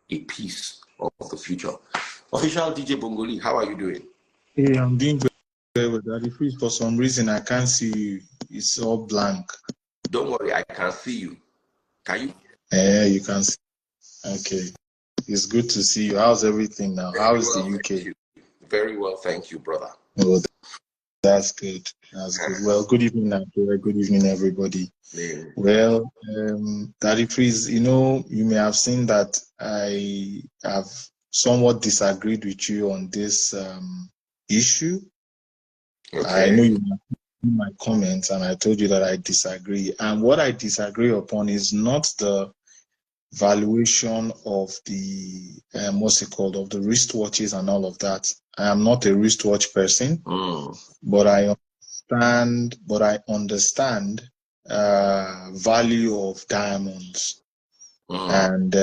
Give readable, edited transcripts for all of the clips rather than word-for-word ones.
a piece of the future. Official DJ Bongolee, how are you doing? Hey, I'm doing very well, Daddy Freeze. For some reason, I can't see you. It's all blank. Don't worry, I can see you. Can you? Yeah, you can see. Okay. It's good to see you. How's everything now? How is the UK? Very well, thank you, brother. Oh, that's good. That's good. Well, good evening, Nigeria. Good evening, everybody. Yeah. Well, Daddy Freeze, you may have seen that I have somewhat disagreed with you on this issue. Okay. I know you in my comments, and I told you that I disagree. And what I disagree upon is not the valuation of the what's it called, of the wristwatches and all of that. I am not a wristwatch person, but I understand value of diamonds, and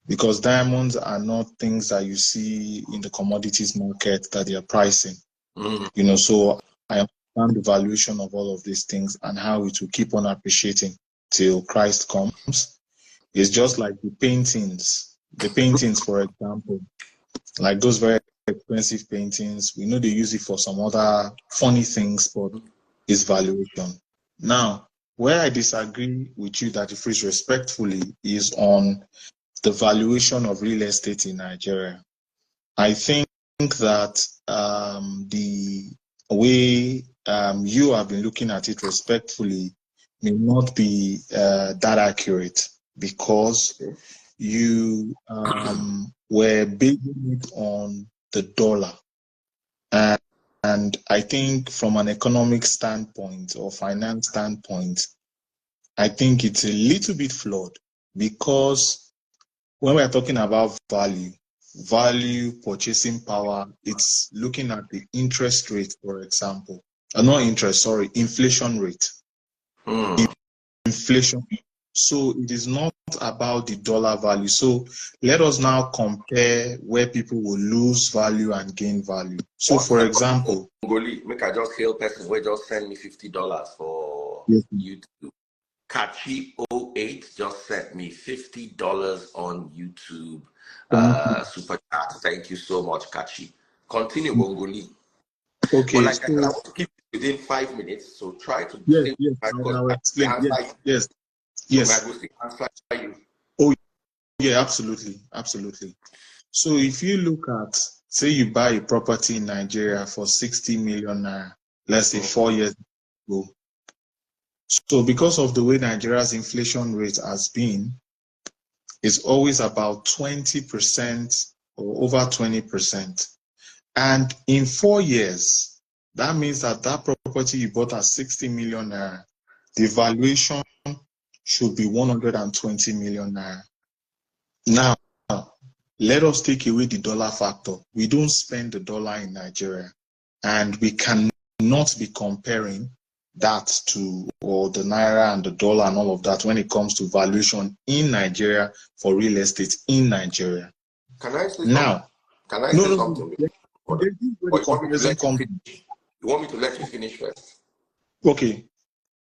because diamonds are not things that you see in the commodities market that they are pricing. So I understand the valuation of all of these things and how it will keep on appreciating till Christ comes. It's just like the paintings, for example, like those very expensive paintings. We know they use it for some other funny things, but it's valuation. Now, where I disagree with you, Daddy Freeze, respectfully, is on the valuation of real estate in Nigeria. I think that the way you have been looking at it respectfully may not be that accurate, because you were basing it on the dollar. And I think from an economic standpoint or finance standpoint, I think it's a little bit flawed, because when we're talking about value, purchasing power, it's looking at the interest rate, for example. Inflation rate. Inflation. So it is not about the dollar value. So let us now compare where people will lose value and gain value. So for example, Bongolee, make I just hail person who just send me $50 for YouTube. Kachi 08 just sent me $50 on YouTube. Super chat. Thank you so much, Kachi. Continue, Bongolee. Okay. But like I said, I want to keep it within 5 minutes, so try to Yes. Oh, yeah, absolutely. So if you look at, say you buy a property in Nigeria for 60 million naira, let's say 4 years ago. So because of the way Nigeria's inflation rate has been, it's always about 20% or over 20%. And in 4 years, that means that property you bought at 60 million naira, the valuation should be 120 million naira. Now, let us take away the dollar factor. We don't spend the dollar in Nigeria, and we cannot be comparing that to, or the naira and the dollar and all of that, when it comes to valuation in Nigeria for real estate in Nigeria. Can I say something? You want me to let you finish first? Okay.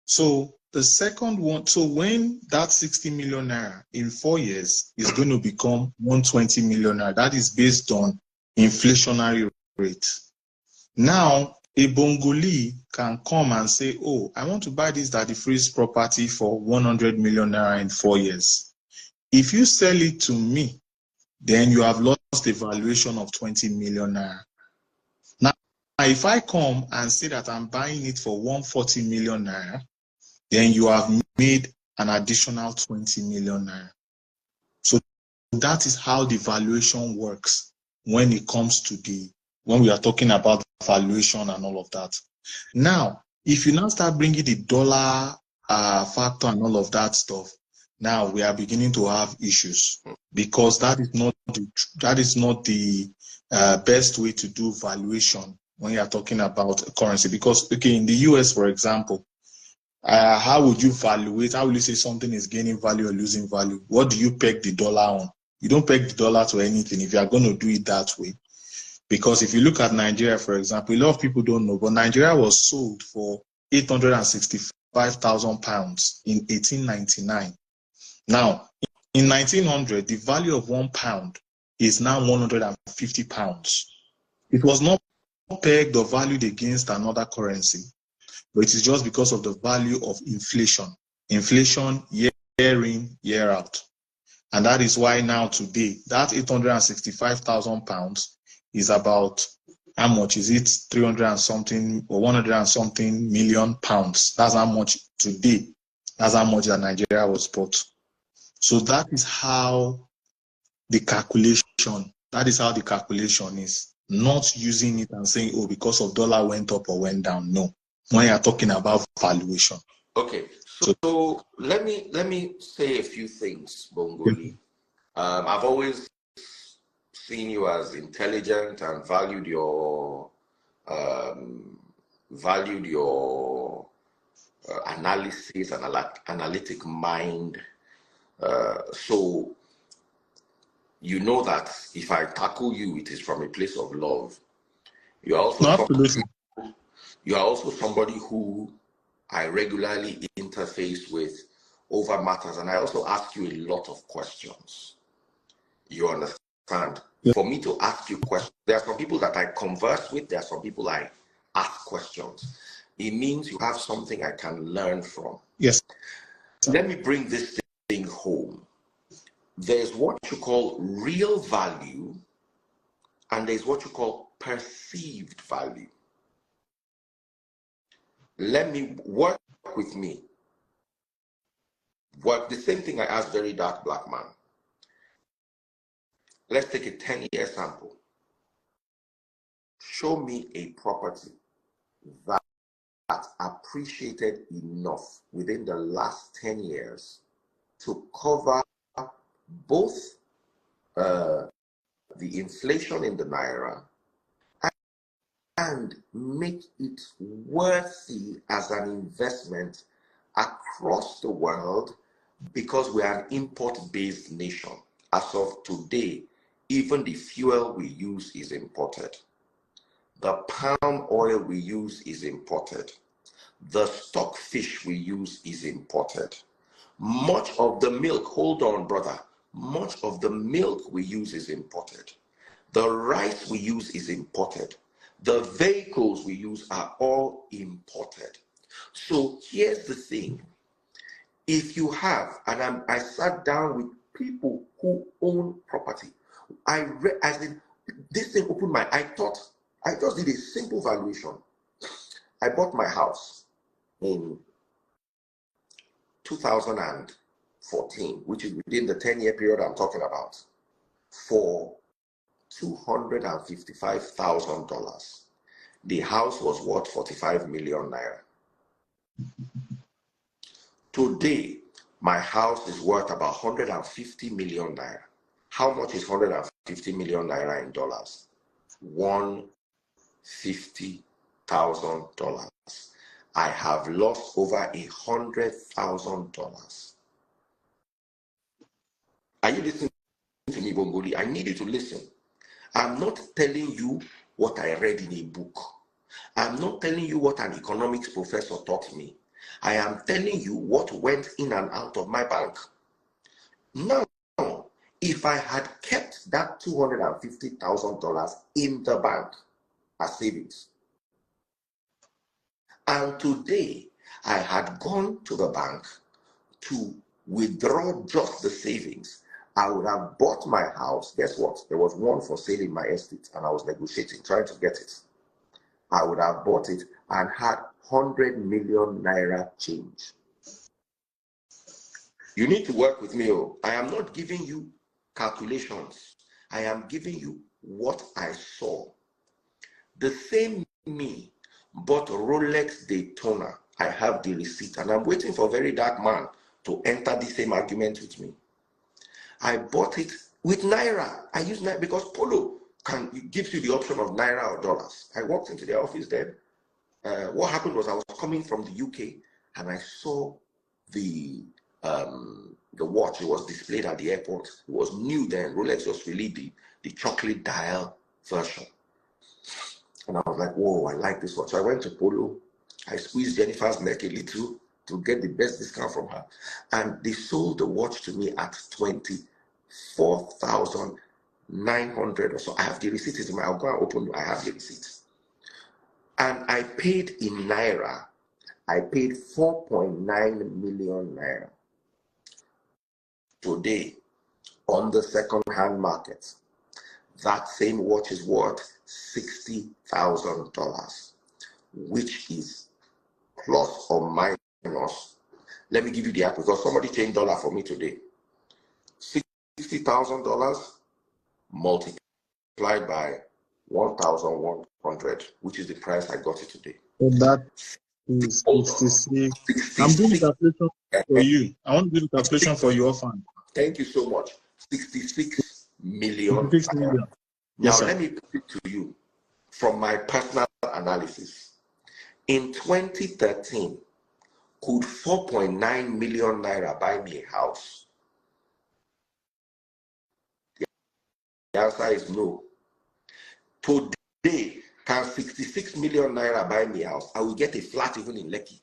So the second one, so when that 60 million naira in 4 years is going to become 120 million naira, that is based on inflationary rate. Now, a Bongolee can come and say, oh, I want to buy this Daddy Freeze property for 100 million naira in 4 years. If you sell it to me, then you have lost a valuation of 20 million naira. Now, if I come and say that I'm buying it for 140 million naira, then you have made an additional 20 million naira. So that is how the valuation works when it comes to when we are talking about valuation and all of that. Now, if you now start bringing the dollar factor and all of that stuff, now we are beginning to have issues, because that is not the best way to do valuation when you are talking about a currency. Because, okay, in the US, for example, how would you evaluate? How will you say something is gaining value or losing value? What do you peg the dollar on? You don't peg the dollar to anything if you are going to do it that way. Because if you look at Nigeria, for example, a lot of people don't know, but Nigeria was sold for £865,000 in 1899. Now, In 1900, the value of £1 is now 150 pounds. It was not pegged or valued against another currency, but it is just because of the value of inflation. Inflation year in, year out. And that is why now today, that £865,000 is about, how much is it? 300 and something or 100 and something million pounds. That's how much today. That's how much that Nigeria was bought. So that is how the calculation is. Not using it and saying, oh, because of dollar went up or went down. No. When you're talking about valuation. Okay, so let me say a few things, Bongolee. I've always seen you as intelligent and valued your analysis and analytic mind. So you know that if I tackle you, it is from a place of love. You are also somebody who I regularly interface with over matters, and I also ask you a lot of questions. You understand? Yeah. For me to ask you questions, there are some people that I converse with, there are some people I ask questions. It means you have something I can learn from. Yes. Let me bring this thing home. There's what you call real value, and there's what you call perceived value. Let me work with me. Work the same thing I asked Very Dark Black Man. Let's take a 10-year sample. Show me a property that appreciated enough within the last 10 years to cover both the inflation in the Naira and make it worthy as an investment across the world, because we are an import-based nation. As of today, even the fuel we use is imported. The palm oil we use is imported. The stockfish we use is imported. Much of the milk, hold on, brother, much of the milk we use is imported. The rice we use is imported. The vehicles we use are all imported. So here's the thing. If you have, and I sat down with people who own property, this thing opened my, I just did a simple valuation. I bought my house in 2014, which is within the 10-year period I'm talking about, for $255,000. The house was worth 45 million naira. Today, my house is worth about 150 million naira. How much is 150 million naira in dollars? $150,000. I have lost over $100,000. Are you listening to me, Bongolee? I need you to listen. I'm not telling you what I read in a book. I'm not telling you what an economics professor taught me. I am telling you what went in and out of my bank. Now, if I had kept that $250,000 in the bank as savings, and today I had gone to the bank to withdraw just the savings, I would have bought my house. Guess what? There was one for sale in my estate, and I was negotiating, trying to get it. I would have bought it and had 100 million naira change. You need to work with me. I am not giving you calculations. I am giving you what I saw. The same me bought Rolex Daytona. I have the receipt, and I'm waiting for Very Dark Man to enter the same argument with me. I bought it with Naira. I use Naira because Polo gives you the option of Naira or dollars. I walked into the office then. What happened was I was coming from the UK and I saw the watch. It was displayed at the airport. It was new then. Rolex was really the chocolate dial version. And I was like, whoa, I like this watch. So I went to Polo. I squeezed Jennifer's neck a little. to get the best discount from her. And they sold the watch to me at 24,900 or so. I have the receipt. I'll go and open. I have the receipt. And I paid in Naira. I paid 4.9 million Naira. Today, on the second-hand market, that same watch is worth $60,000, which is plus or minus. Let me give you the app because somebody changed dollar for me today. $60,000 multiplied by 1,100, which is the price I got it today. So that is 66. I'm doing the calculation for you. I want to do the calculation for your fan. Thank you so much. 66 million. 66 million. Now, Yes, let me put it to you from my personal analysis. In 2013, could 4.9 million Naira buy me a house? The answer is no. Today, can 66 million Naira buy me a house? I will get a flat even in Lekki.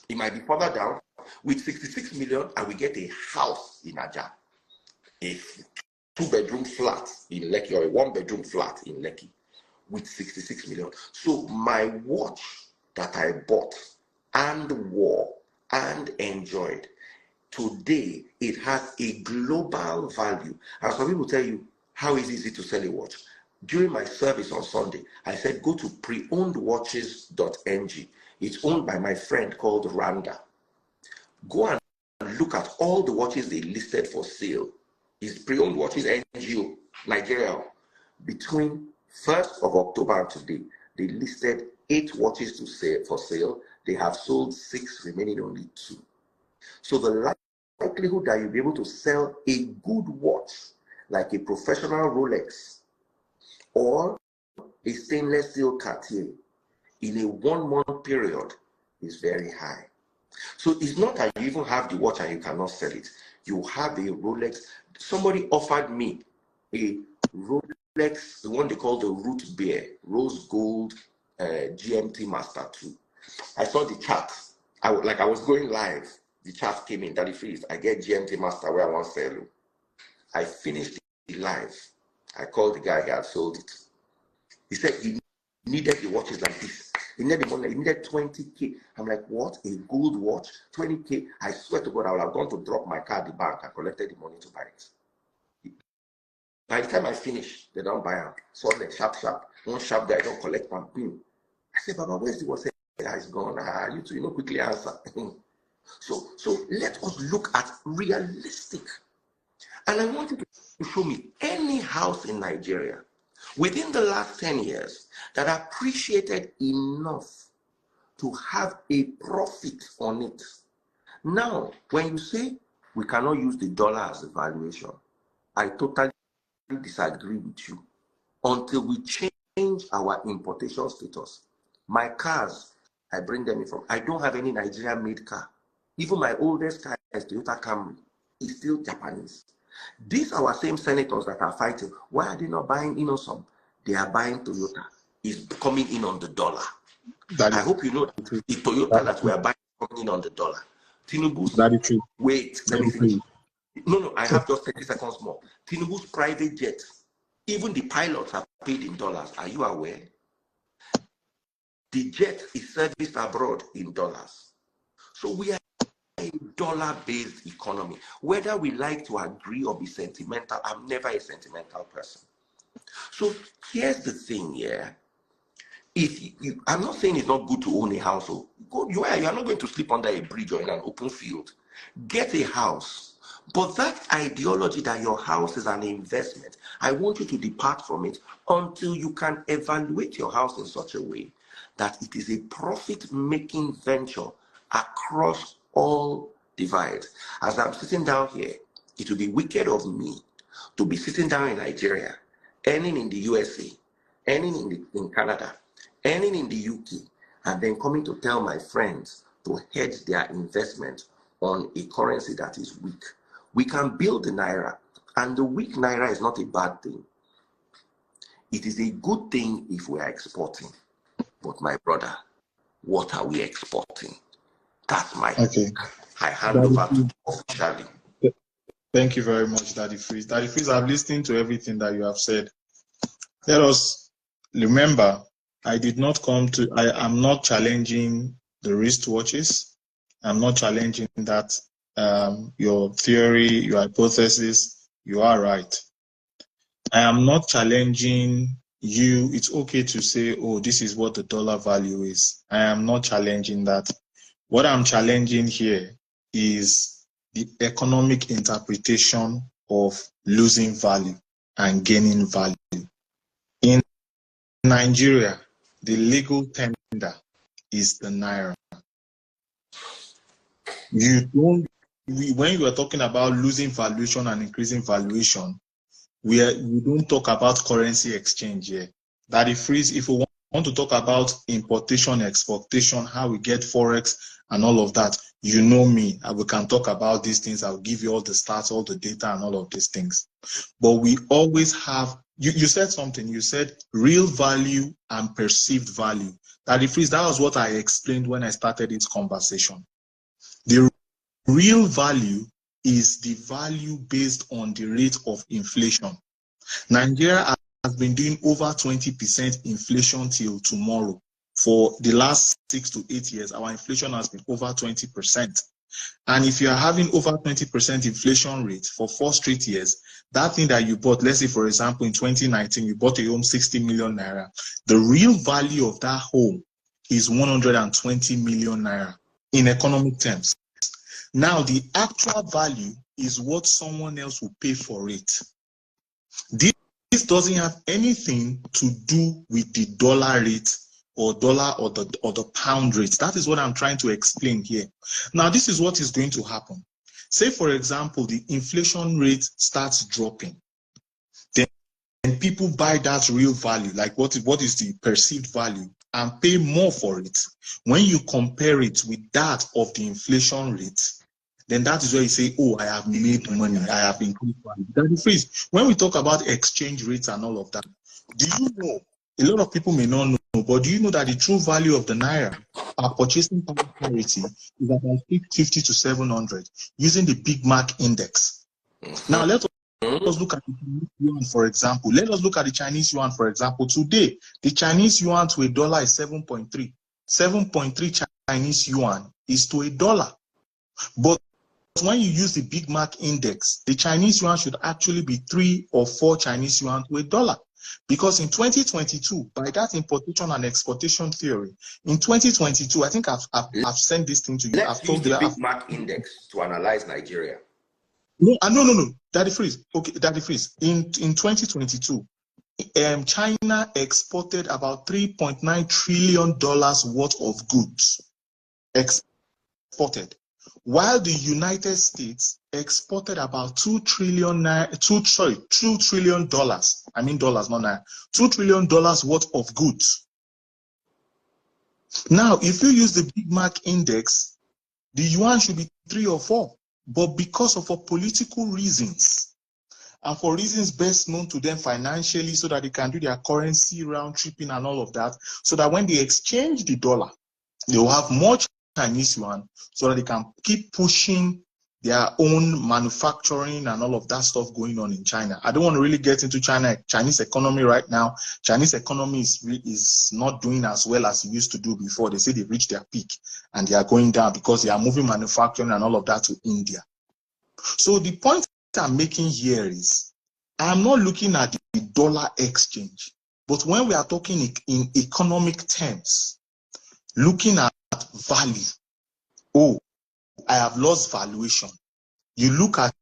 It might be further down. With 66 million, I will get a house in Aja. A 2-bedroom flat in Lekki or a 1-bedroom flat in Lekki with 66 million. So my watch that I bought and wore and enjoyed, today it has a global value. And some people tell you, how is it to sell a watch? During my service on Sunday, I said, go to preownedwatches.ng. It's owned by my friend called Randa. Go and look at all the watches they listed for sale. It's Pre-Owned Watches NGO, Nigeria. Between 1st of October and today, they listed 8 watches for sale. They have sold 6, remaining only 2. So the likelihood that you'll be able to sell a good watch, like a professional Rolex or a stainless steel Cartier, in a 1-month period is very high. So it's not that you even have the watch and you cannot sell it. You have a Rolex. Somebody offered me a Rolex, the one they call the Root Beer, Rose Gold GMT Master 2. I saw the chart. I was going live. The chart came in, Daddy Freeze. I get GMT Master where I want to sell. I finished the live. I called the guy who had sold it. He said he needed the watches like this. He needed the money. He needed 20K. I'm like, what? A gold watch? 20K? I swear to God, I would have gone to drop my car at the bank and collected the money to buy it. By the time I finish, they don't buy them. So like sharp. One sharp guy don't collect my pin. I said, Baba, where's the watch? It's gone. You two, quickly answer. So let us look at realistic. And I want you to show me any house in Nigeria within the last 10 years that appreciated enough to have a profit on it. Now, when you say we cannot use the dollar as a valuation, I totally disagree with you. Until we change our importation status. My cars, I bring them in from. I don't have any Nigerian-made car. Even my oldest car is Toyota Camry. It's still Japanese. These are our same senators that are fighting. Why are they not buying Innosom? They are buying Toyota. It's coming in on the dollar. I hope you know that the Toyota that we are buying is coming in on the dollar. Tinubu's, wait, let me finish. No, I have just 30 seconds more. Tinubu's private jet, even the pilots are paid in dollars. Are you aware? The jet is serviced abroad in dollars. So we are a dollar-based economy. Whether we like to agree or be sentimental, I'm never a sentimental person. So here's the thing, yeah. I'm not saying it's not good to own a house. You are not going to sleep under a bridge or in an open field. Get a house. But that ideology that your house is an investment, I want you to depart from it until you can evaluate your house in such a way that it is a profit-making venture across all divides. As I'm sitting down here, it will be wicked of me to be sitting down in Nigeria, earning in the USA, earning in Canada, earning in the UK, and then coming to tell my friends to hedge their investment on a currency that is weak. We can build the Naira, and the weak Naira is not a bad thing. It is a good thing if we are exporting. But my brother, what are we exporting? That's my Okay. I hand over to officially. Thank you very much, Daddy Freeze. Daddy Freeze, I've listened to everything that you have said. Let us remember, I am not challenging the wristwatches. I'm not challenging that your theory, your hypothesis, you are right. I am not challenging you. It's okay to say, oh, this is what the dollar value is. I am not challenging that. What I'm challenging here is the economic interpretation of losing value and gaining value. In Nigeria, the legal tender is the naira. When you are talking about losing valuation and increasing valuation, we don't talk about currency exchange here. That if we want to talk about importation, exportation, how we get forex and all of that, you know me, and we can talk about these things. I'll give you all the stats, all the data and all of these things. But we always have, you said something, you said real value and perceived value. That was what I explained when I started this conversation. The real value is the value based on the rate of inflation. Nigeria has been doing over 20% inflation till tomorrow. For the last 6 to 8 years, our inflation has been over 20%. And if you are having over 20% inflation rate for 4 straight years, that thing that you bought, let's say, for example, in 2019, you bought a home 60 million naira. The real value of that home is 120 million naira in economic terms. Now, the actual value is what someone else will pay for it. This doesn't have anything to do with the dollar rate or the pound rate. That is what I'm trying to explain here. Now, this is what is going to happen. Say, for example, the inflation rate starts dropping. Then people buy that real value, like what is the perceived value, and pay more for it. When you compare it with that of the inflation rate, then that is where you say, oh, I have made money, I have increased value. That is freeze. When we talk about exchange rates and all of that, do you know, a lot of people may not know, but do you know that the true value of the naira, our purchasing power parity, is about 650 to 700 using the Big Mac index. Now, let us look at the Chinese yuan, for example. Let us look at the Chinese yuan, for example. Today, the Chinese yuan to a dollar is 7.3. 7.3 Chinese yuan is to a dollar. But when you use the Big Mac index, the Chinese yuan should actually be 3 or 4 Chinese yuan to a dollar. Because in 2022, by that importation and exportation theory, in 2022, I think I've sent this thing to you. Let's use the Big Mac index to analyze Nigeria. No. Daddy Freeze. Okay, Daddy Freeze. In 2022, China exported about $3.9 trillion worth of goods. Exported. While the United States exported about $2 trillion, $2 trillion, I mean dollars, not naira, $2 trillion worth of goods. Now, if you use the Big Mac index, the yuan should be 3 or 4. But because of political reasons, and for reasons best known to them financially, so that they can do their currency round tripping and all of that, so that when they exchange the dollar, they will have more Chinese yuan, so that they can keep pushing their own manufacturing and all of that stuff going on in China. I don't want to really get into Chinese economy right now. Chinese economy is not doing as well as it used to do before. They say they've reached their peak and they are going down because they are moving manufacturing and all of that to India. So the point I'm making here is, I'm not looking at the dollar exchange, but when we are talking in economic terms, looking at value, oh, I have lost valuation. You look at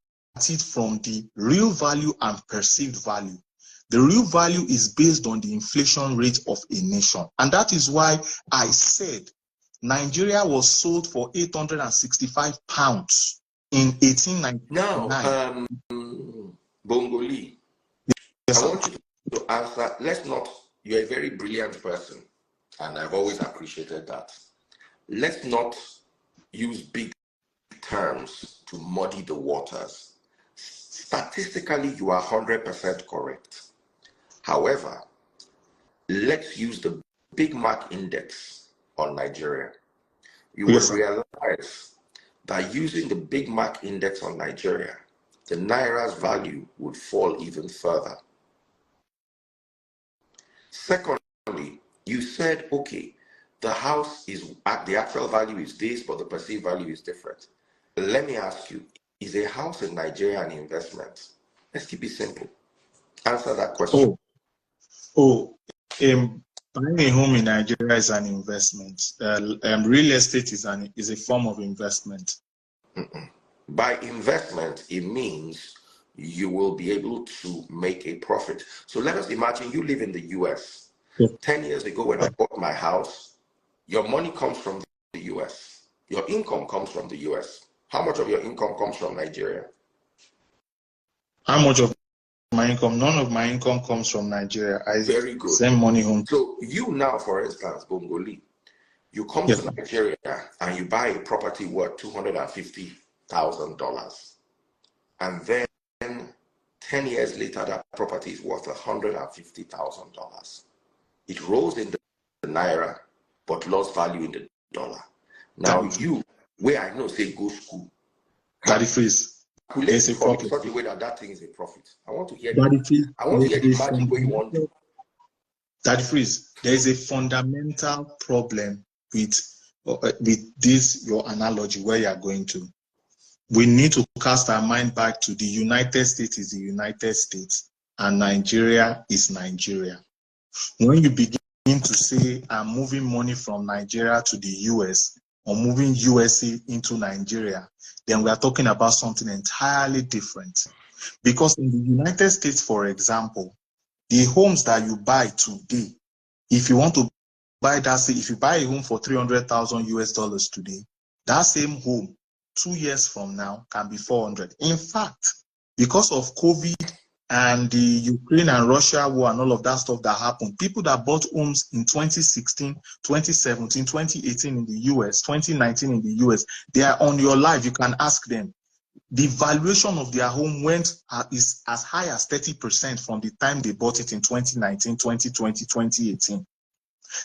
it from the real value and perceived value. The real value is based on the inflation rate of a nation. And that is why I said Nigeria was sold for 865 pounds in 1899. Now, Bongolee, yes, I want you to answer. You're a very brilliant person, and I've always appreciated that. Let's not use big terms to muddy the waters. Statistically, you are 100% correct. However, let's use the Big Mac index on Nigeria. you will realize that using the Big Mac index on Nigeria, the Naira's value would fall even further. Secondly, you said, okay, the house is, the actual value is this, but the perceived value is different. Let me ask you, is a house in Nigeria an investment? Let's keep it simple. Answer that question. Buying a home in Nigeria is an investment. Real estate is a form of investment. By investment, it means you will be able to make a profit. So let us imagine you live in the US. 10 years ago, when I bought my house, your money comes from the US. Your income comes from the US. How much of your income comes from Nigeria? How much of my income? None of my income comes from Nigeria. Very good. Send money home. So you now, for instance, Bongolee, you come to Nigeria and you buy a property worth $250,000. And then 10 years later, that property is worth $150,000. It rose in the Naira, but lost value in the dollar. Now you, where I know, say go school. Daddy Freeze. There's a profit. Such a way that thing is a profit. I want to hear the magic way you want to. Daddy Freeze, there is a fundamental problem with this, your analogy, where you are going to. We need to cast our mind back to the United States is the United States and Nigeria is Nigeria. When you begin to say, I'm moving money from Nigeria to the US or moving USA into Nigeria, then we are talking about something entirely different. Because in the United States, for example, the homes that you buy today, if you want to buy that, say, if you buy a home for $300,000 US today, that same home 2 years from now can be 400. In fact, because of COVID and the Ukraine and Russia war and all of that stuff that happened, people that bought homes in 2016, 2017, 2018 in the US, 2019 in the US, they are on your live. You can ask them. The valuation of their home is as high as 30% from the time they bought it in 2019, 2020, 2018.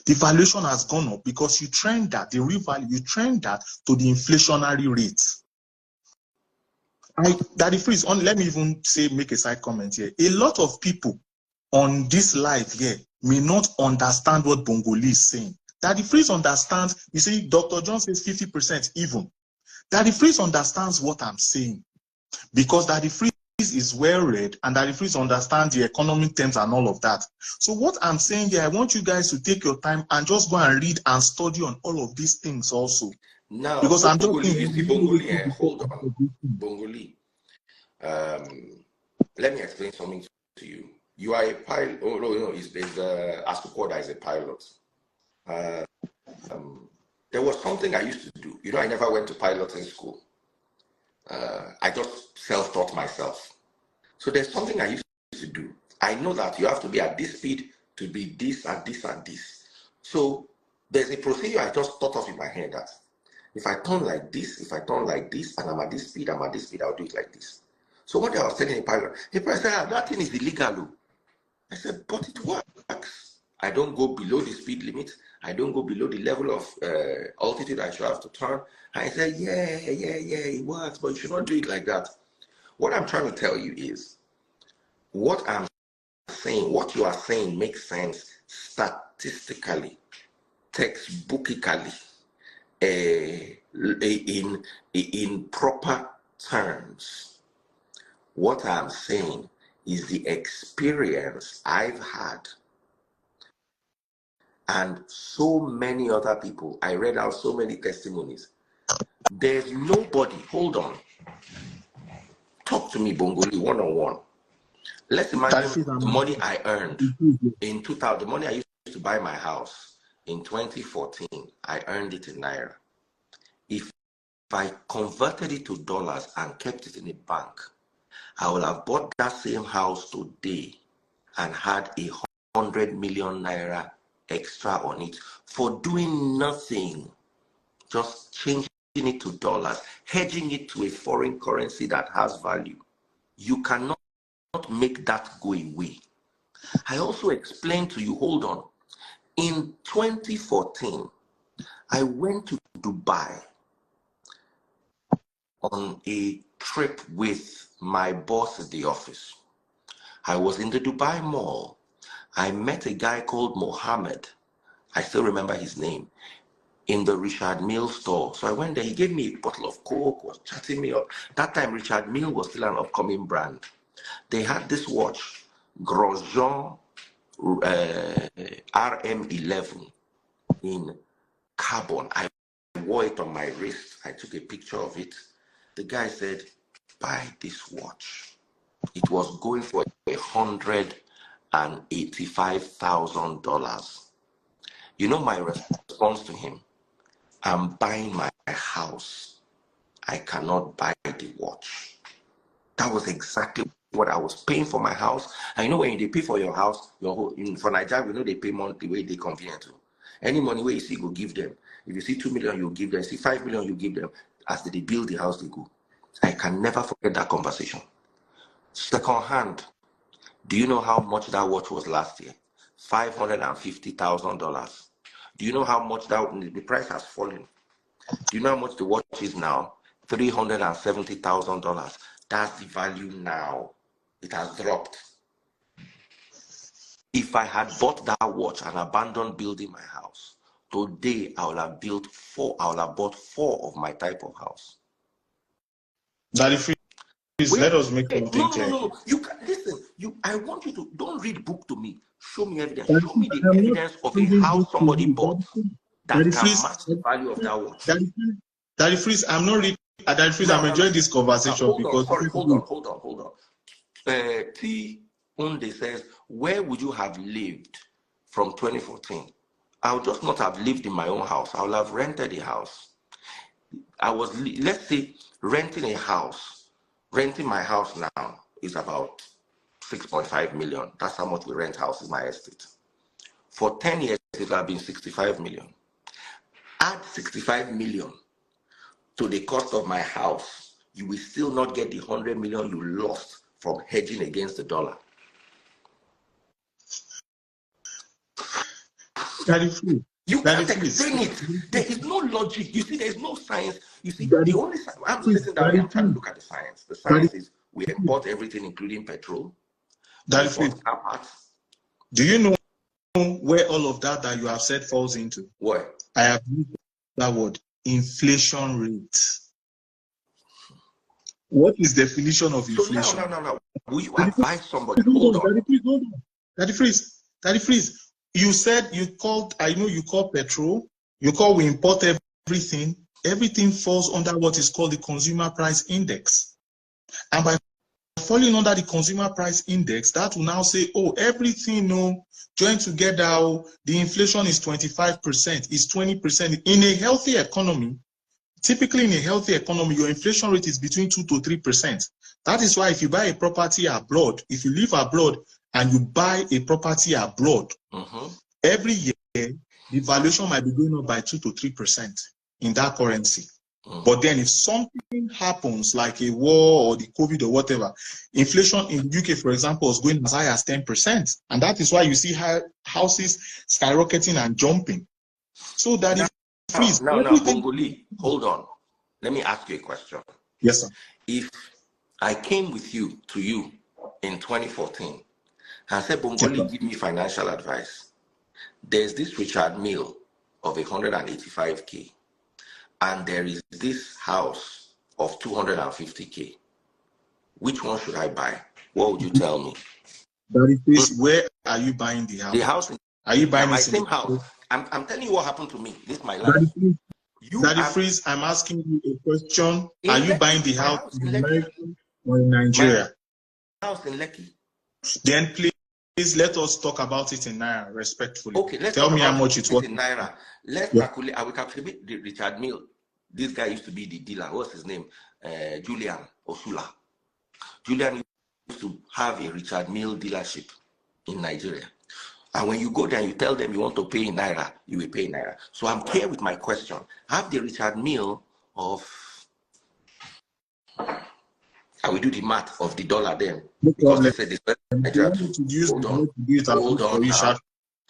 The valuation has gone up because you trend that, the real value, you trend that to the inflationary rate. Daddy Freeze, let me even say, make a side comment here. A lot of people on this live here may not understand what Bongolee is saying. Daddy Freeze understands, you see, Dr. John says 50% even. Daddy Freeze understands what I'm saying because Daddy Freeze is well read and Daddy Freeze understands the economic terms and all of that. So what I'm saying here, I want you guys to take your time and just go and read and study on all of these things also. Now, because I'm just you see Bongolee, hold on. Bongolee. Let me explain something to you. You are a pilot. Oh no, there's Asuko that is a pilot. There was something I used to do. You know, I never went to piloting school. I just self-taught myself. So there's something I used to do. I know that you have to be at this speed to be this and this and this. So there's a procedure I just thought of in my head that if I turn like this, if I turn like this, and I'm at this speed, I'll do it like this. So what I was telling the pilot said, that thing is illegal. I said, but it works. I don't go below the speed limit. I don't go below the level of altitude I should have to turn. I said, yeah, it works, but you should not do it like that. What I'm trying to tell you is, what I'm saying, what you are saying makes sense statistically, textbookically, in proper terms. What I'm saying is the experience I've had. And so many other people, I read out so many testimonies. There's nobody, hold on. Talk to me, Bongolee, one-on-one. Let's imagine the money I earned in 2000, the money I used to buy my house in 2014, I earned it in Naira. If I converted it to dollars and kept it in a bank, I would have bought that same house today and had 100 million Naira extra on it for doing nothing, just changing it to dollars, hedging it to a foreign currency that has value. You cannot make that go away. I also explained to you, hold on, in 2014, I went to Dubai on a trip with my boss at the office. I was in the Dubai Mall. I met a guy called Mohammed. I still remember his name, in the Richard Mille store. So I went there. He gave me a bottle of Coke, was chatting me up. That time, Richard Mille was still an upcoming brand. They had this watch, Grosjean RM11 in carbon. I wore it on my wrist. I took a picture of it. The guy said, buy this watch. It was going for $185,000. You know my response to him? I'm buying my house. I cannot buy the watch. That was exactly what I was paying for my house. And you know when they pay for your house, for Nigeria, we know they pay money the way they convenient to. Any money where you see, go give them. If you see 2 million, you give them. See 5 million, you give them. As they build the house, they go. I can never forget that conversation. Second hand, do you know how much that watch was last year? $550,000. Do you know how much the price has fallen? Do you know how much the watch is now? $370,000. That's the value now. It has dropped. If I had bought that watch and abandoned building my house, today I would have bought 4 of my type of house. Daddy, please let us make something clear. No. You can listen. I want you to don't read book to me. Show me evidence. Show me the evidence of a house somebody bought that can match the value of that watch. Daddy Freeze, I'm not reading. Daddy Freeze, I'm enjoying this conversation because. Hold on. T. Unde says, where would you have lived from 2014? I would just not have lived in my own house. I would have rented a house. I was, let's say, renting a house. Renting my house now is about 6.5 million. That's how much we rent houses in my estate. For 10 years, it would have been 65 million. Add 65 million to the cost of my house, you will still not get the 100 million you lost from hedging against the dollar. You can't explain it. There is no logic. You see, there is no science. You see, the only science, I'm listening down here, I'm trying to look at the science. The science is we import everything, including petrol. Do you know where all of that you have said falls into? Where? I have used that word, inflation rate. What is the definition of inflation? So no. Will you advise somebody? Hold on. Daddy Freeze. You said you called, I know you call petrol, we import everything. Everything falls under what is called the consumer price index. And by falling under the consumer price index, that will now say, oh, everything, joined together, the inflation is 25%, is 20%. In a healthy economy, typically in a healthy economy, your inflation rate is between 2 to 3%. That is why if you buy a property abroad, if you live abroad and you buy a property abroad, every year, the valuation might be going up by 2 to 3% in that currency. But then if something happens like a war or the COVID or whatever, inflation in the UK, for example, is going as high as 10%. And that is why you see houses skyrocketing and jumping. So that is now, Bongolee, hold on. Let me ask you a question. Yes, sir. If I came to you in 2014 and said, Bongolee, give me financial advice. There's this Richard Mille of 185K. And there is this house of 250K. Which one should I buy? What would you tell me? Where are you buying the house? The house. Are you buying my same house? I'm telling you what happened to me. This is my life. Daddy Freeze, I'm asking you a question. Are you buying the house in America or in Nigeria? My house in Lekki. Then please let us talk about it in Naira, respectfully. Okay, let's tell me how much it's worth in Naira. Let's calculate. I will calculate the Richard Mille. This guy used to be the dealer. What's his name? Julian Osula. Julian used to have a Richard Mille dealership in Nigeria. And when you go there and you tell them you want to pay in Naira, you will pay in Naira. So I'm clear with my question. Have the Richard Mille of... I will do the math of the dollar then. No because problem. They said this. Hold on.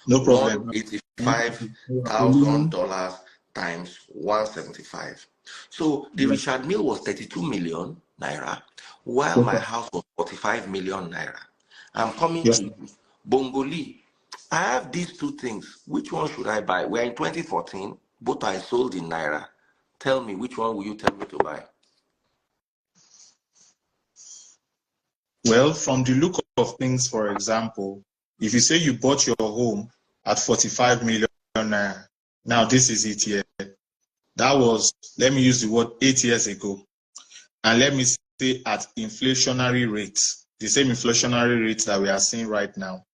No problem. $185,000 times 175. So the Richard Mille was 32 million naira, while my house was 45 million naira. I'm coming to you. Bongolee, I have these two things. Which one should I buy? We're in 2014. Both I sold in naira. Tell me, which one will you tell me to buy? Well, from the look of things, for example, if you say you bought your home at 45 million naira, now this is it here. That was, let me use the word, 8 years ago. And let me say at inflationary rates, the same inflationary rates that we are seeing right now,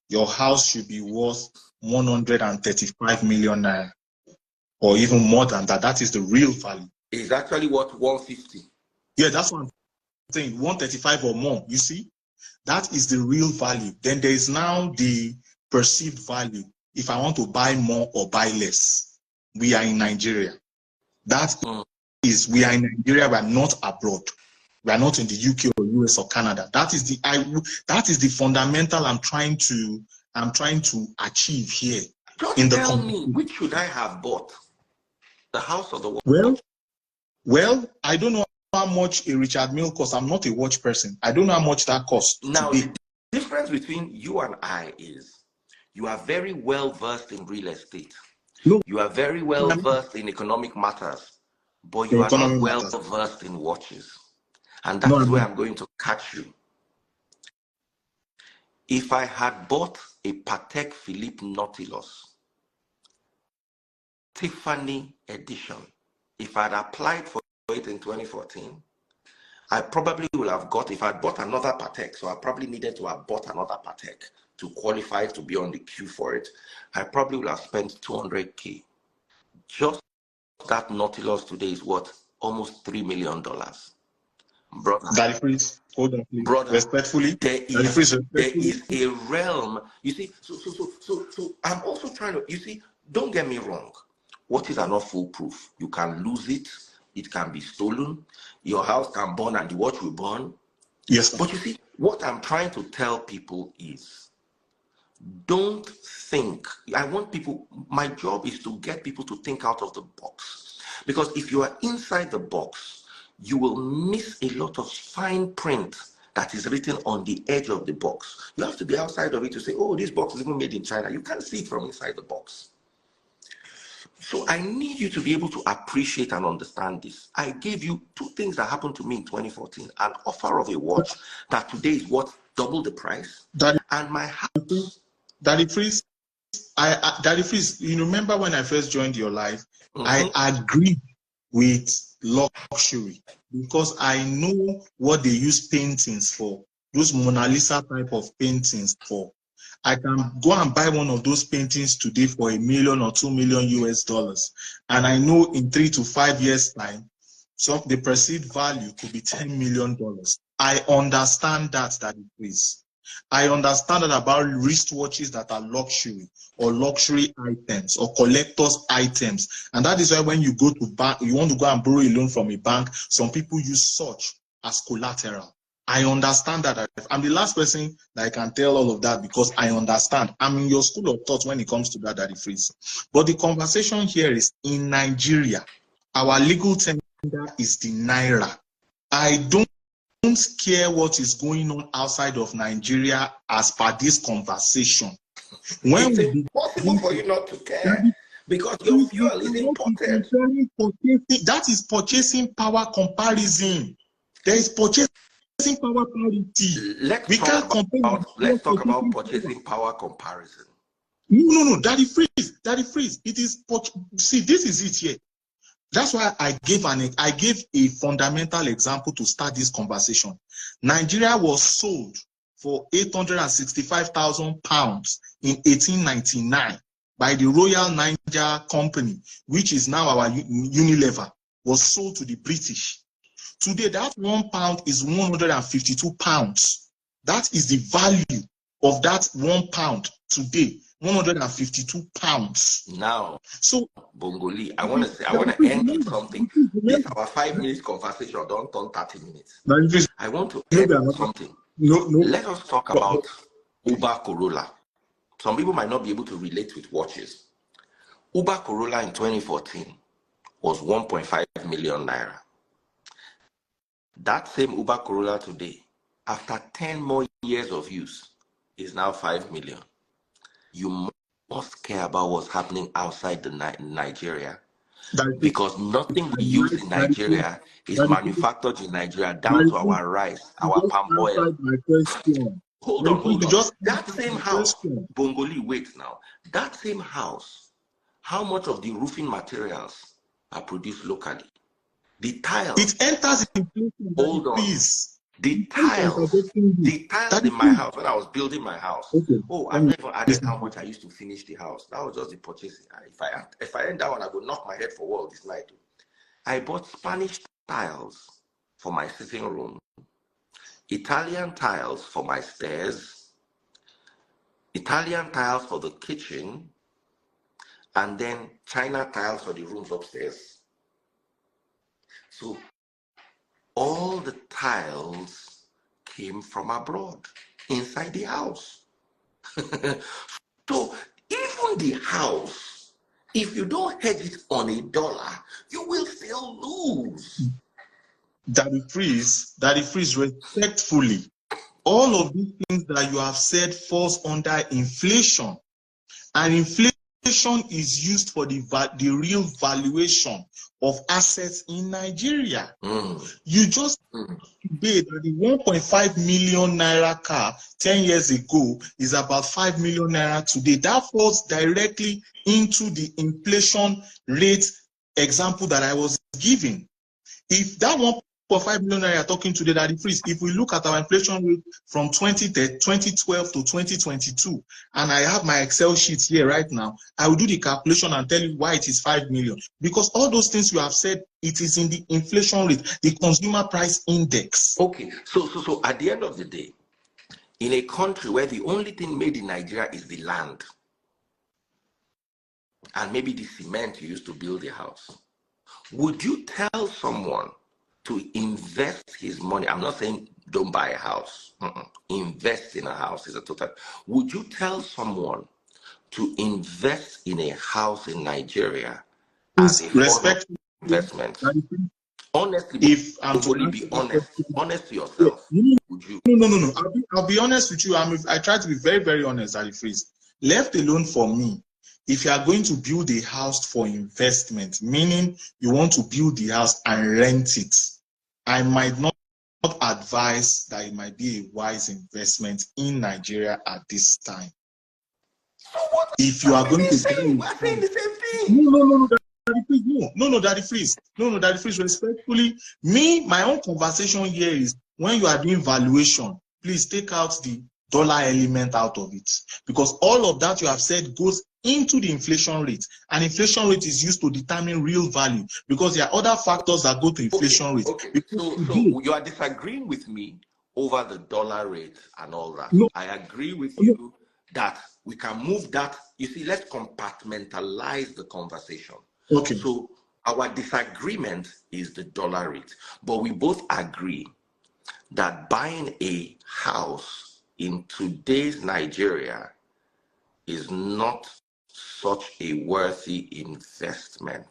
your house should be worth 135 million naira, or even more than that. That is the real value. It's actually worth 150. Yeah, that's what I'm saying, 135 or more, you see? That is the real value. Then there is now the perceived value. If I want to buy more or buy less, we are in Nigeria. That is, we are in Nigeria, we are not abroad. We are not in the UK or US or Canada. That is the fundamental I'm trying to achieve here. Just in tell me, which should I have bought? The house or the watch? Well, I don't know how much a Richard Mille costs. I'm not a watch person. I don't know how much that costs. Now, the difference between you and I is you are very well versed in real estate. No. You are very well versed in economic matters, but you are not well versed in watches. And that is where I'm going to catch you. If I had bought a Patek Philippe Nautilus, Tiffany edition, if I'd applied for it in 2014, I probably would have got, if I'd bought another Patek, so I probably needed to have bought another Patek to qualify to be on the queue for it, I probably would have spent 200K. Just that Nautilus today is worth almost $3 million. Brother, Daddy Freeze, hold on, please. Brother, respectfully, there is a realm. You see, so I'm also trying to, you see, don't get me wrong. Watches are not foolproof. You can lose it. It can be stolen. Your house can burn and the watch will burn. Yes, sir. But you see, what I'm trying to tell people is, don't think. I want people, my job is to get people to think out of the box. Because if you are inside the box, you will miss a lot of fine print that is written on the edge of the box. You have to be outside of it to say, oh, this box is even made in China. You can't see it from inside the box. So I need you to be able to appreciate and understand this. I gave you two things that happened to me in 2014. An offer of a watch that today is worth double the price. And my house. Daddy Freeze, Daddy Freeze, you remember when I first joined your life, I agreed with luxury because I know what they use paintings for, those Mona Lisa type of paintings for. I can go and buy one of those paintings today for $1 million or $2 million US, and I know in 3 to 5 years time, so the perceived value could be $10 million. I understand that it is. I understand that about wristwatches that are luxury or luxury items or collector's items. And that is why when you go to bank, you want to go and borrow a loan from a bank, some people use such as collateral. I understand that. I'm the last person that I can tell all of that because I understand. I'm in your school of thought when it comes to that, Daddy Freeze. But the conversation here is in Nigeria, our legal tender is the Naira. I don't care what is going on outside of Nigeria as per this conversation. When it's impossible for you not to care because your fuel is imported. That is purchasing power comparison. There is purchasing power parity. Let's talk about purchasing power comparison. No, Daddy Freeze. It is, see, this is it here. That's why I gave a fundamental example to start this conversation. Nigeria was sold for £865,000 in 1899 by the Royal Niger Company, which is now our Unilever, was sold to the British. Today, that £1 is £152. That is the value of that £1 today. £152. Now, so Bongolee, I want to end with something. This our 5 minutes conversation. Don't turn 30 minutes. I want to end with something. Let us talk about Uber Corolla. Some people might not be able to relate with watches. Uber Corolla in 2014 was 1.5 million naira. That same Uber Corolla today, after 10 more years of use, is now 5 million. You must care about what's happening outside the Nigeria, because nothing we use in Nigeria is manufactured in Nigeria, down to our rice, our palm oil. Hold on. That same house, Bongolee, wait now. That same house, how much of the roofing materials are produced locally? The tiles. It enters inflation. Hold on. Please. The tiles in my house, when I was building my house. Okay. Oh, I've never added how much I used to finish the house. That was just the purchasing. If I end that one, I would knock my head for wall this night. I bought Spanish tiles for my sitting room, Italian tiles for my stairs, Italian tiles for the kitchen, and then China tiles for the rooms upstairs. So all the tiles came from abroad, inside the house. So even the house, if you don't hedge it on $1, you will still lose. Daddy Freeze, respectfully, all of these things that you have said falls under inflation. And inflation is used for the real valuation of assets in Nigeria. You just today that the 1.5 million naira car 10 years ago is about 5 million naira today. That falls directly into the inflation rate example that I was giving. If that 1.5 million naira talking today, that increase, if we look at our inflation rate from 2012 to 2022, and I have my Excel sheets here right now, I will do the calculation and tell you why it is 5 million. Because all those things you have said, it is in the inflation rate, the consumer price index. Okay, so at the end of the day, in a country where the only thing made in Nigeria is the land and maybe the cement you used to build a house, would you tell someone to invest his money? I'm not saying don't buy a house. Invest in a house is a total. Would you tell someone to invest in a house in Nigeria as a investment? Honestly, if I'm to be honest to yourself, would you? No. I'll be honest with you. I try to be very, very honest, Daddy Freeze. Left alone for me, if you are going to build a house for investment, meaning you want to build the house and rent it, I might not advise that it might be a wise investment in Nigeria at this time. So what if you are going to say? We're saying the same thing. No, Daddy Freeze. Respectfully, my own conversation here is when you are doing valuation, please take out the dollar element out of it, because all of that you have said goes into the inflation rate, and inflation rate is used to determine real value, because there are other factors that go to inflation rate. Okay. So you are disagreeing with me over the dollar rate and all that. No. I agree with you that we can move that. You see, let's compartmentalize the conversation. Okay. So our disagreement is the dollar rate, but we both agree that buying a house in today's Nigeria is not such a worthy investment.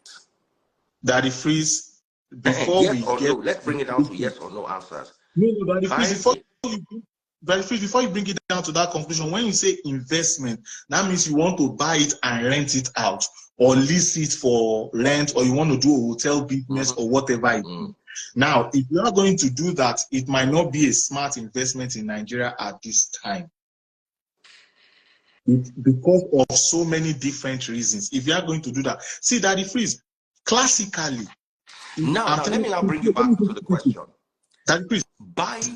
Daddy Freeze, before yes or no, let's bring it down to yes or no answers. No, Daddy Freeze, before you bring it down to that conclusion, when you say investment, that means you want to buy it and rent it out, or lease it for rent, or you want to do a hotel business or whatever it is. Now, if you are going to do that, it might not be a smart investment in Nigeria at this time. Because of so many different reasons. If you are going to do that, see, Daddy Freeze, classically. Now let me now bring you back to the question. Daddy Freeze,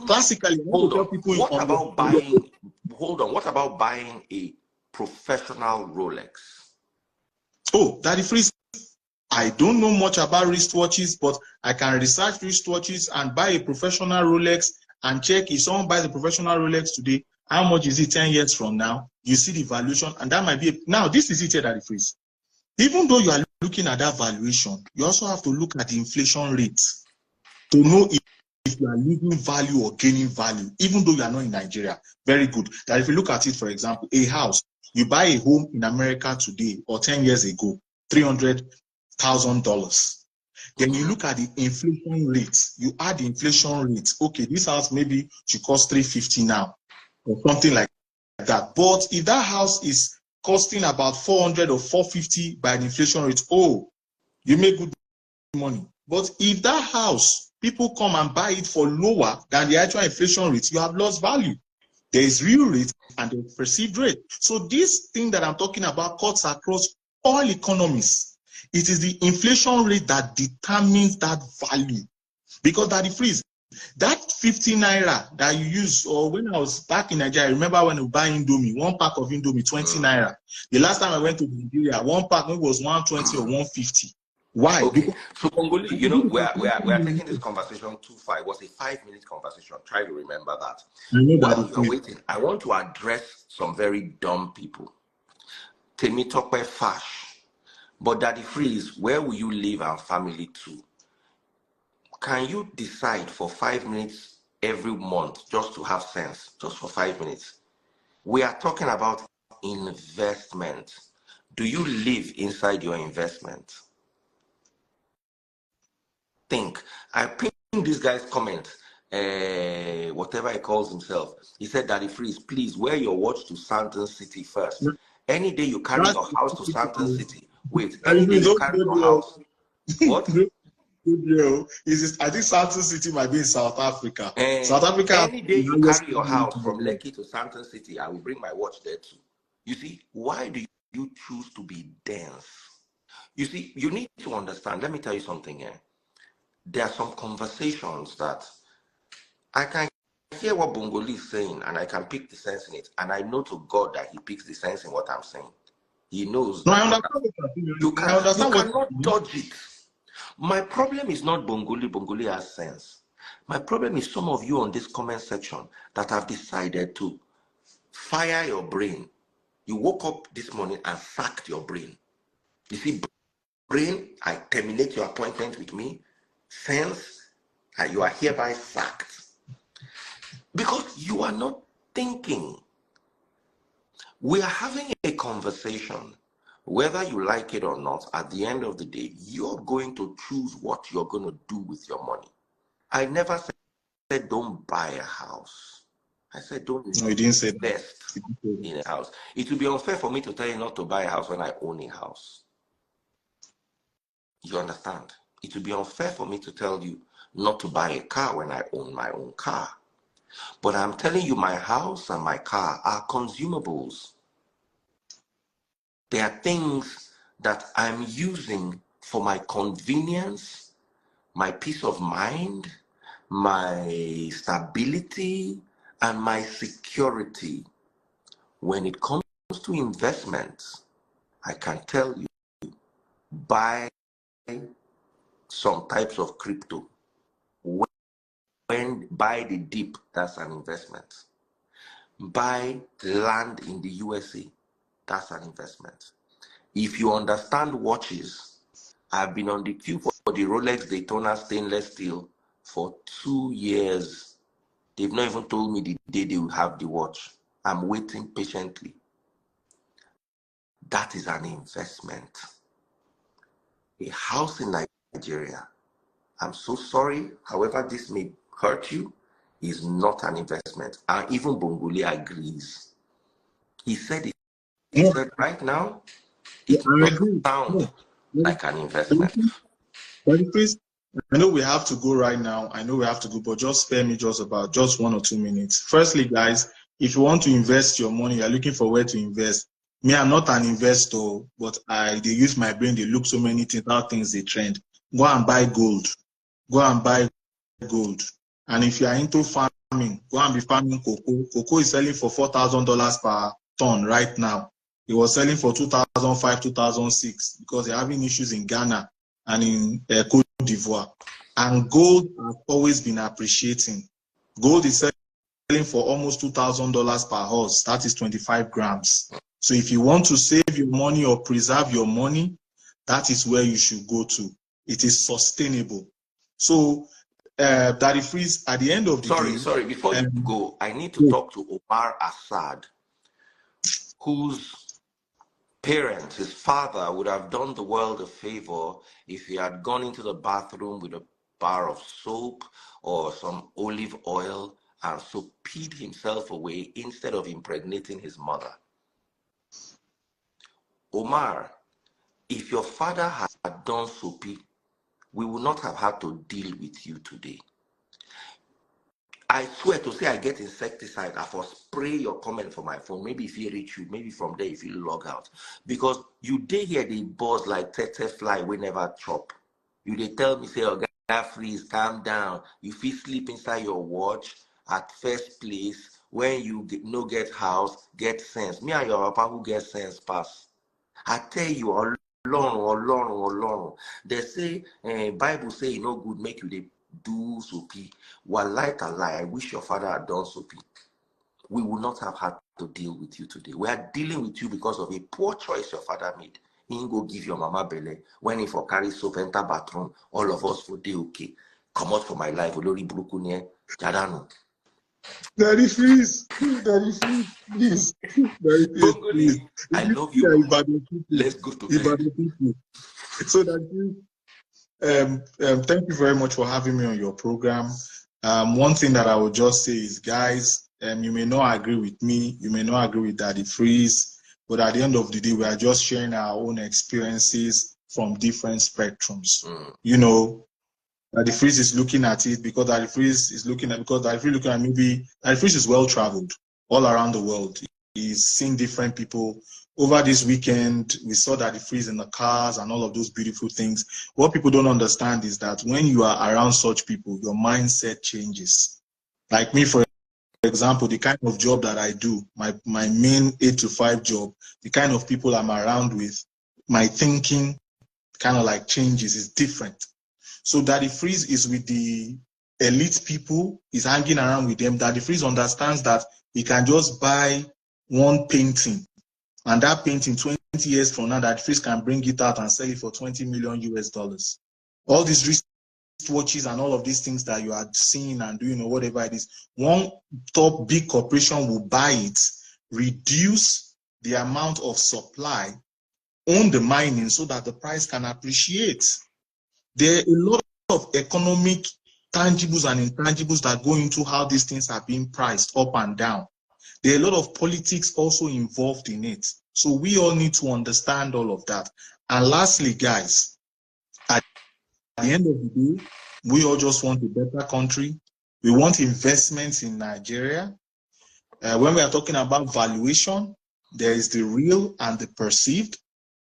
classically, hold on. What about buying a professional Rolex? Oh, Daddy Freeze, I don't know much about wristwatches, but I can research wristwatches and buy a professional Rolex and check if someone buys a professional Rolex today, how much is it 10 years from now? You see the valuation, and that might be now. This is it here, Daddy Freeze. Even though you are looking at that valuation, you also have to look at the inflation rate to know if you are losing value or gaining value, even though you are not in Nigeria. Very good. That if you look at it, for example, a house, you buy a home in America today or 10 years ago, $300,000. Then you look at the inflation rate. You add the inflation rate. Okay, this house maybe should cost 350 now, or something like that. But if that house is costing about 400 or 450 by the inflation rate, oh, you make good money. But if that house, people come and buy it for lower than the actual inflation rate, you have lost value. There is real rate and the perceived rate. So this thing that I'm talking about cuts across all economies. It is the inflation rate that determines that value. Because that freeze, that 50 naira that you use, or when I was back in Nigeria, I remember when we buy Indomie, one pack of Indomie, 20 naira. The last time I went to Nigeria, one pack was 120 or 150. Why? Okay, Because so Bongolee, you know, we are taking this conversation too far. It was a 5-minute conversation. Try to remember that. While you're waiting, I want to address some very dumb people. Temitope Fash, but Daddy Freeze, where will you live and family to? Can you decide for 5 minutes every month just to have sense, just for 5 minutes? We are talking about investment. Do you live inside your investment? Think. I pinned this guy's comment, whatever he calls himself. He said, Daddy Freeze, please wear your watch to Santon City first. Any day you carry your house to Santon City, wait, any day you carry your house, what? I think Santon City might be in South Africa. South Africa. Any day you carry your house from Lekki to Santon City, I will bring my watch there too. You see, why do you choose to be dense? You see, you need to understand. Let me tell you something here. There are some conversations that I can hear what Bongolee is saying and I can pick the sense in it. And I know to God that he picks the sense in what I'm saying. He knows. No, I understand you cannot dodge it. My problem is not Bongolee. Bongolee has sense. My problem is some of you on this comment section that have decided to fire your brain. You woke up this morning and sacked your brain. You see, brain, I terminate your appointment with me. Sense, you are hereby sacked. Because you are not thinking. We are having a conversation. Whether you like it or not, at the end of the day, you're going to choose what you're going to do with your money. I never said don't buy a house. I said don't invest in a house. It would be unfair for me to tell you not to buy a house when I own a house. You understand? It would be unfair for me to tell you not to buy a car when I own my own car. But I'm telling you, my house and my car are consumables. They are things that I'm using for my convenience, my peace of mind, my stability, and my security. When it comes to investments, I can tell you, buy some types of crypto. When buy the dip, that's an investment. Buy land in the USA, that's an investment. If you understand watches, I've been on the queue for the Rolex Daytona stainless steel for 2 years. They've not even told me the day they will have the watch. I'm waiting patiently. That is an investment. A house in Nigeria, I'm so sorry, however this may hurt you, is not an investment. And even Bongolee agrees. He said it. He said right now, it doesn't sound like an investment. But please, I know we have to go right now. I know we have to go, but just spare me just 1 or 2 minutes. Firstly, guys, if you want to invest your money, you're looking for where to invest. Me, I'm not an investor, but they use my brain. They look so many things, how things they trend. Go and buy gold. Go and buy gold. And if you are into farming, go and be farming cocoa. Cocoa is selling for $4,000 per ton right now. It was selling for 2005, 2006 because they're having issues in Ghana and in Cote d'Ivoire. And gold has always been appreciating. Gold is selling for almost $2,000 per horse. That is 25 grams. So if you want to save your money or preserve your money, that is where you should go to. It is sustainable. So, Daddy Freeze, at the end of the day... Sorry, before you go, I need to talk to Omar Assad, whose parent, his father, would have done the world a favor if he had gone into the bathroom with a bar of soap or some olive oil and so peed himself away instead of impregnating his mother. Omar, if your father had done soapy, we would not have had to deal with you today. I swear to say I get insecticide, I for spray your comment for my phone. Maybe if you reach you, maybe from there if you log out. Because you dey here the buzz like tete fly we never chop. You dey tell me say, oh God, freeze, calm down. You feel sleep inside your watch at first place when you no get house, get sense. Me and your papa who get sense pass. I tell you, Ọlọ́run. They say, Bible say e no good make you dey do soapy. Well, like a lie, I wish your father had done soapy. We would not have had to deal with you today. We are dealing with you because of a poor choice your father made. He go give your mama belle. When he for carry soap enter bathroom, all of us would do okay. Come out for my life, Olori Buruku nie, Jadano. Daddy freeze, please. Bongolee, I love you. Let's go to bed. So that thank you very much for having me on your program. One thing that I would just say is, guys, you may not agree with me, you may not agree with Daddy Freeze, but at the end of the day, we are just sharing our own experiences from different spectrums. You know, Daddy Freeze is looking at it because Daddy Freeze is looking at maybe Daddy Freeze is well traveled all around the world. He's seen different people. Over this weekend, we saw Daddy Freeze in the cars and all of those beautiful things. What people don't understand is that when you are around such people, your mindset changes. Like me, for example, the kind of job that I do, my main 8 to 5 job, the kind of people I'm around with, my thinking kind of like changes, is different. So Daddy Freeze is with the elite people, he's hanging around with them. Daddy Freeze understands that he can just buy one painting, and that painting 20 years from now, Daddy Freeze can bring it out and sell it for $20 million US. All these wristwatches and all of these things that you are seeing and doing or whatever it is, one top big corporation will buy it, reduce the amount of supply, own the mining so that the price can appreciate. There are a lot of economic tangibles and intangibles that go into how these things are being priced up and down. There are a lot of politics also involved in it. So we all need to understand all of that. And lastly, guys, at the end of the day, we all just want a better country. We want investments in Nigeria. When we are talking about valuation, there is the real and the perceived.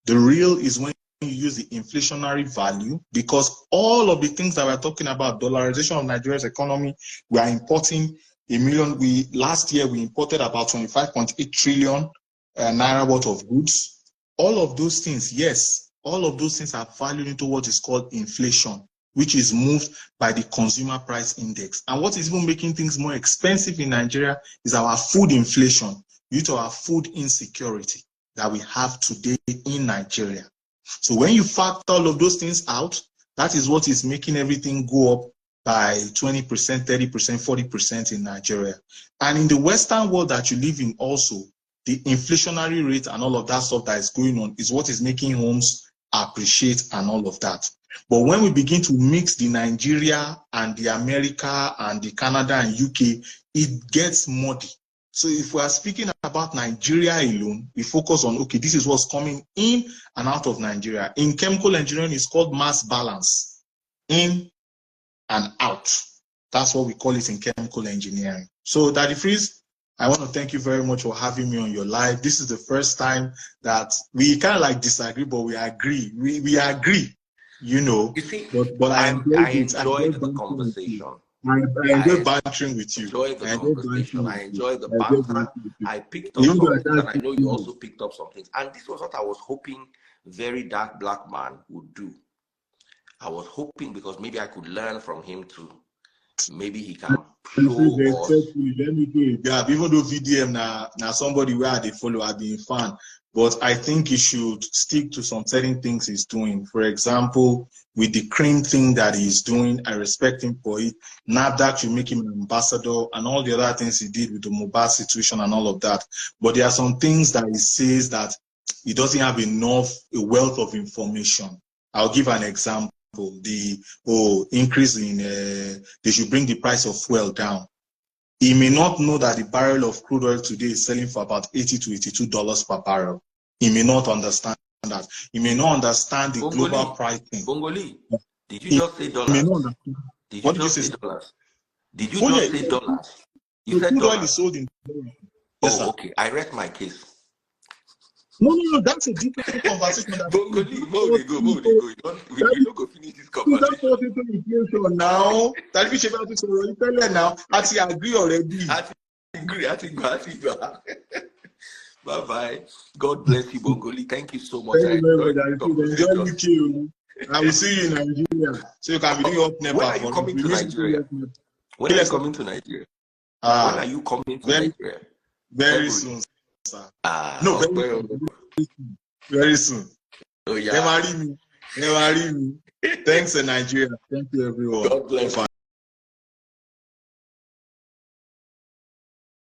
The real is when you use the inflationary value, because all of the things that we're talking about, dollarization of Nigeria's economy, we are importing last year we imported about 25.8 trillion naira worth of goods. All of those things, yes, all of those things are valued into what is called inflation, which is moved by the consumer price index. And what is even making things more expensive in Nigeria is our food inflation due to our food insecurity that we have today in Nigeria. So when you factor all of those things out, that is what is making everything go up by 20%, 30%, 40% in Nigeria. And in the Western world that you live in also, the inflationary rate and all of that stuff that is going on is what is making homes appreciate and all of that. But when we begin to mix the Nigeria and the America and the Canada and UK, it gets muddy. So if we are speaking about Nigeria alone, we focus on, okay, this is what's coming in and out of Nigeria. In chemical engineering, it's called mass balance, in and out. That's what we call it in chemical engineering. So Daddy Freeze, I want to thank you very much for having me on your live. This is the first time that we kind of like disagree, but we agree. We agree, you know. You see, but I enjoyed the conversation. I enjoy bantering with you. I enjoy the banter. I picked up some things, and I know you also picked up some things. And this was what I was hoping very dark black man would do. I was hoping because maybe I could learn from him too. Maybe he can show us. Let me do it. Yeah, even though VDM now somebody where they follow, I've been fan. But I think he should stick to some certain things he's doing. For example, with the cream thing that he's doing, I respect him for it. NAFDAC should make him an ambassador and all the other things he did with the mobile situation and all of that. But there are some things that he says that it doesn't have enough a wealth of information. I'll give an example. The increase in they should bring the price of fuel down. He may not know that the barrel of crude oil today is selling for about $80 to $82 per barrel. He may not understand that. He may not understand the global pricing. Bongolee, did you just say dollars? Did you just say dollars? Did you just say dollars? You said crude dollars. Oil is sold in dollars. Yes, oh, okay. I read my case. No, that's a different conversation. Bongolee, more they go. We don't go finish this conversation. That's not into inflation now. That we should be able to tell now. I agree already. I agree. Bye-bye. God bless you, Bongolee. Thank you so much. Thank you very much. I will see you in Nigeria. So you can be doing up Nepal. When are you coming to Nigeria? When are you coming to Nigeria? When are you coming to Nigeria? Very soon, sir. No, very soon. Oh, yeah. Never leave me. Thanks, Nigeria. Thank you, everyone. God bless you.